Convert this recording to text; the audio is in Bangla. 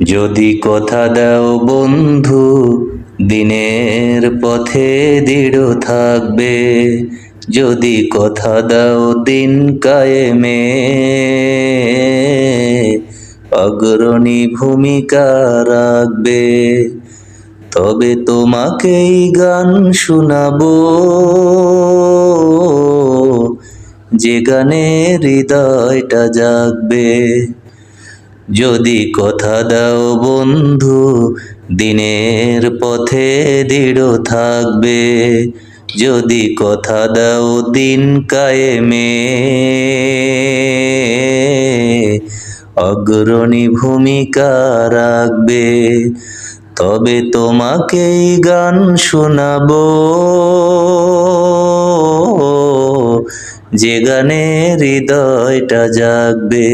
যদি কথা দাও বন্ধু দিনের পথে দৃঢ় থাকবে, যদি কথা দাও দিন কায়েমে অগ্রণী ভূমিকা রাখবে, তবে তোমাকেই গান শোনাবো, যে গানে হৃদয়টা জাগবে। যদি কথা দাও বন্ধু দিনের পথে দৃঢ় থাকবে, যদি কথা দাও দিন কায়েমে অগ্রণী ভূমিকা রাখবে, তবে তোমাকেই গান শোনাবো, যে গানে হৃদয়টা জাগবে।